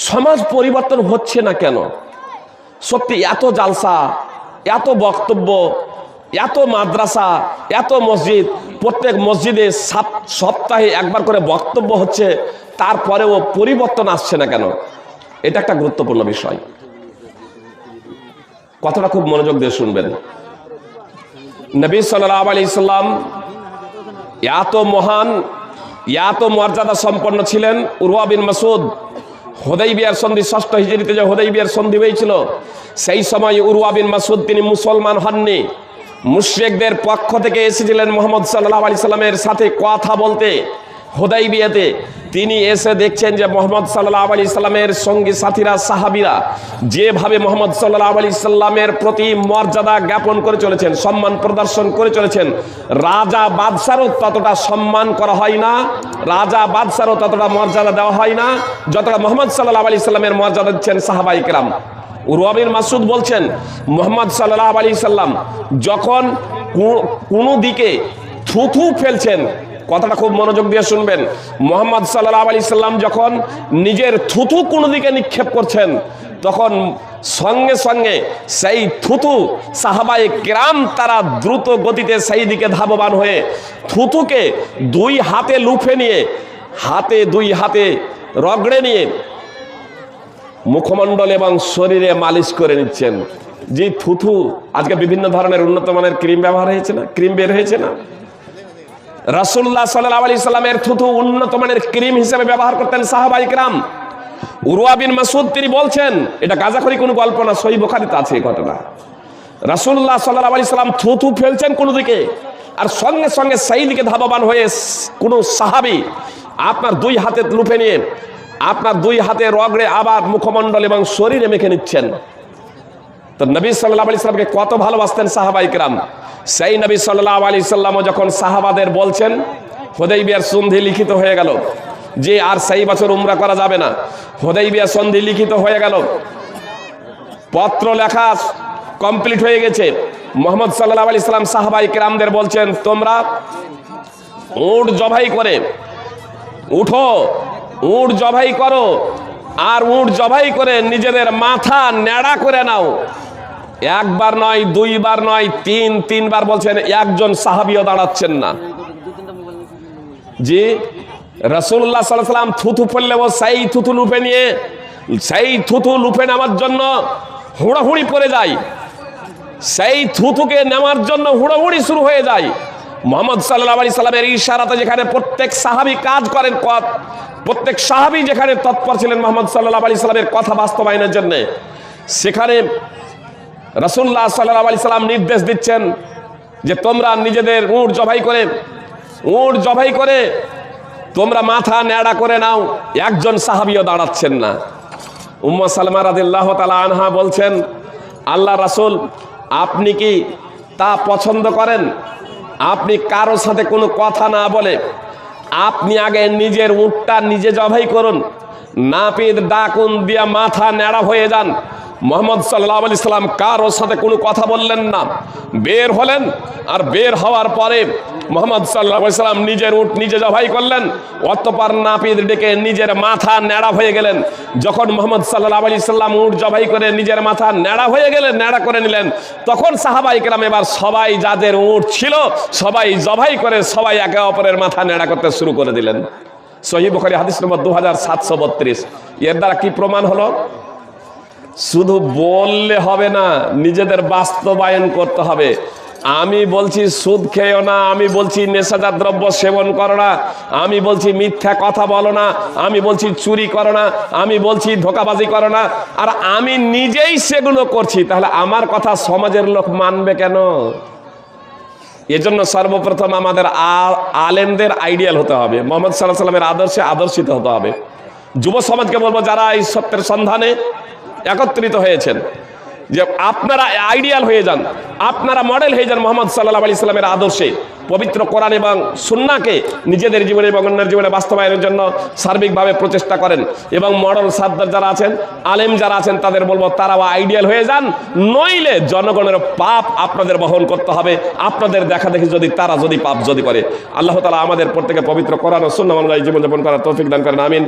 সমাজ পরিবর্তন হচ্ছে না কেন? সত্যি এত জালসা, এত বক্তব্য, এত মাদ্রাসা, এত মসজিদ, প্রত্যেক মসজিদে সপ্তাহে একবার করে বক্তব্য হচ্ছে, তারপরেও পরিবর্তন আসছে না কেন? এটা একটা গুরুত্বপূর্ণ বিষয়। কথাটা খুব মনোযোগ দিয়ে শুনবেন। নবী সাল্লাল্লাহু আলাইহি সাল্লাম এত মহান, এত মর্যাদা সম্পন্ন ছিলেন। উরওয়া বিন মাসউদ হুদাইবিয়ার সন্ধি ৬ষ্ঠ হিজরিতে যে হুদাইবিয়ার সন্ধি হয়েছিল, সেই সময় উরওয়া বিন মাসউদ তিনি মুসলমান হননি। মুশরিকদের পক্ষ থেকে এসেছিলেন মুহাম্মদ সাল্লাল্লাহু আলাইহি সাল্লামের সাথে কথা বলতে হুদাইবিয়াতে। তিনি এসে দেখছেন যে মুহাম্মদ সাল্লাল্লাহু আলাইহি সাল্লামের সঙ্গী সাথীরা, সাহাবীরা যেভাবে মুহাম্মদ সাল্লাল্লাহু আলাইহি সাল্লামের প্রতি মর্যাদা জ্ঞাপন করে চলেছেন, সম্মান প্রদর্শন করে চলেছেন, রাজা বাদশারও ততটা সম্মান করা হয় না, রাজা বাদশারও ততটা মর্যাদা দেওয়া হয় না যতটা মুহাম্মদ সাল্লাল্লাহু আলাইহি সাল্লামের মর্যাদা দিচ্ছেন সাহাবায়ে কেরাম। উরওয়া বিন মাসউদ বলছেন, মুহাম্মদ সাল্লাল্লাহু আলাইহি সাল্লাম যখন কোনো দিকে থুথু ফেলছেন, কথাটা খুব মনোযোগ দিয়ে শুনবেন, মুহাম্মদ সাল্লাল্লাহু আলাইহি সাল্লাম যখন নিজের থুথু কোনো দিকে নিক্ষেপ করছেন, তখন সঙ্গে সঙ্গে সেই থুথু সাহাবায়ে কেরাম তারা দ্রুত গতিতে সেই দিকে ধাবমান হয়ে থুথুকে দুই হাতে লুফে নিয়ে, দুই হাতে রগড়ে নিয়ে মুখমণ্ডল এবং শরীরে মালিশ করে নিচ্ছেন। যে থুথু, আজকে বিভিন্ন ধরনের উন্নত মানের ক্রিম ব্যবহার হয়েছে না, ক্রিম বের হয়েছে না, রাসূলুল্লাহ সাল্লাল্লাহু আলাইহি সাল্লামের থুথু উন্নত মানের ক্রিম হিসেবে ব্যবহার করতেন সাহাবায়ে কেরাম। উরওয়া বিন মাসউদ তিনি বলছেন, এটা গাজাখড়ি কোনো গল্প না, সহিহ বুখারীতে আছে এই ঘটনা। রাসূলুল্লাহ সাল্লাল্লাহু আলাইহি সাল্লাম থুথু ফেলছেন কোন দিকে, আর সঙ্গে সঙ্গে সেই দিকে ধাবমান হয়ে কোন সাহাবী আপনার দুই হাতে লুফে নিয়ে আপনার দুই হাতে রগড়ে আবার মুখমণ্ডল এবং শরীরে মেখে নিচ্ছেন। তো নবী সাল্লাল্লাহু আলাইহি সাল্লামকে কত ভালোবাসতেন সাহাবায়ে কেরাম। সেই নবী সাল্লাল্লাহু আলাইহি সাল্লাম যখন সাহাবাদের বলছেন, হুদাইবিয়ার সন্ধি লিখিত হয়ে গেল যে আর সেই বছর উমরা করা যাবে না, হুদাইবিয়ার সন্ধি লিখিত হয়ে গেল, পত্র লেখা কমপ্লিট হয়ে গেছে। মুহাম্মদ সাল্লাল্লাহু আলাইহি সাল্লাম সাহাবায়ে কেরামদের বলছেন, তোমরা উট জবাই করে উঠো, উট জবাই করো, আর উট জবাই করে নিজেদের মাথা ন্যাড়া করে নাও। একবার নয়, দুইবার নয়, তিনবার বলছেন, একজন সাহাবীও দাঁড়াচ্ছেন না। জি, রাসূলুল্লাহ সাল্লাল্লাহু আলাইহি সাল্লাম থুথু ফেললে ও সেই থুথু লুপে নিয়ে, সেই থুথু লুপে নেওয়ার জন্য হুড়োহুড়ি পড়ে যায়, সেই থুথুকে নেওয়ার জন্য হুড়োহুড়ি শুরু হয়ে যায়। মুহাম্মদ সাল্লাল্লাহু আলাইহি সাল্লামের ইশারাতে যেখানে প্রত্যেক সাহাবী কাজ করেন, প্রত্যেক সাহাবী যেখানে তৎপর ছিলেন মুহাম্মদ সাল্লাল্লাহু আলাইহি সাল্লামের কথা বাস্তবায়নের জন্য, সেখানে রাসূলুল্লাহ সাল্লাল্লাহু আলাইহি সাল্লাম নির্দেশ দিচ্ছেন যে তোমরা নিজেদের উট জবাই করে তোমরা মাথা ন্যাড়া করে নাও। একজন সাহাবীও দাঁড়াচ্ছেন না। উম্মে সালমা রাদিয়াল্লাহু তাআলা আনহা বলছেন, আল্লাহ রাসূল, আপনি কি তা পছন্দ করেন? আপনি কারোর সাথে কোনো কথা না বলে আপনি আগে নিজের উটটা নিজে জবাই করুন, নাপিত ডাকুন দিয়া মাথা ন্যাড়া হয়ে যান। মুহাম্মদ সাল্লাল্লাহু আলাইহি সাল্লাম কারোর সাথে কোনো কথা বললেন না, বের হলেন। আর বের হওয়ার পরে মুহাম্মদ সাল্লাল্লাহু আলাইহি সাল্লাম নিজের উট নিজে জবাই করলেন, অতঃপর নাপিত ডেকে নিজের মাথা ন্যাড়া হয়ে গেলেন। যখন মুহাম্মদ সাল্লাল্লাহু আলাইহি সাল্লাম উট জবাই করে নিজের মাথা ন্যাড়া হয়ে গেলেন, ন্যাড়া করে নিলেন, তখন সাহাবায়ে কেরাম এবার সবাই যাদের উট ছিল সবাই জবাই করে সবাই একে অপরের মাথা ন্যাড়া করতে শুরু করে দিলেন। সহিহ বুখারী হাদিস নম্বর 2732। এর দ্বারা কি প্রমাণ হলো? শুধু বললে হবে না, নিজেদের বাস্তবায়ন করতে হবে। আমি বলছি সুদ খেও না, আমি বলছি নেশাজাত দ্রব্য সেবন করো না, আমি বলছি মিথ্যা কথা বলো না, আমি বলছি চুরি করো না, আমি বলছি ধোঁকাবাজি করো না, আর আমি নিজেই সেগুলো করছি, তাহলে আমার কথা সমাজের লোক মানবে কেন? এজন্য সর্বপ্রথম আমাদের আলেমদের আইডিয়াল হতে হবে, মুহাম্মদ সাল্লাল্লাহু আলাইহি সাল্লামের আদর্শে আদর্শিত হতে হবে। যুব সমাজকে বলবো, যারা এই সত্যের সন্ধানে একত্রিত হয়েছেন, যে আপনারা আইডিয়াল হয়ে যান, আপনারা মডেল হয়ে যান মুহাম্মদ সাল্লাল্লাহু আলাইহি সাল্লামের আদর্শে। পবিত্র কোরআন এবং সুন্নাহকে নিজেদের জীবনে এবং অন্যের জীবনে বাস্তবায়নের জন্য সার্বিকভাবে প্রচেষ্টা করেন। এবং মডেল সাদ্দার যারা আছেন, আলেম যারা আছেন, তাদের বলবো তারাও আইডিয়াল হয়ে যান, নইলে জনগণের পাপ আপনাদের বহন করতে হবে। আপনাদের দেখা দেখি তারা যদি পাপ করে, আল্লাহ তাআলা আমাদের প্রত্যেকে পবিত্র কোরআন ও সুন্নাহ অনুযায়ী জীবনযাপন করার তৌফিক দান করেন, আমিন।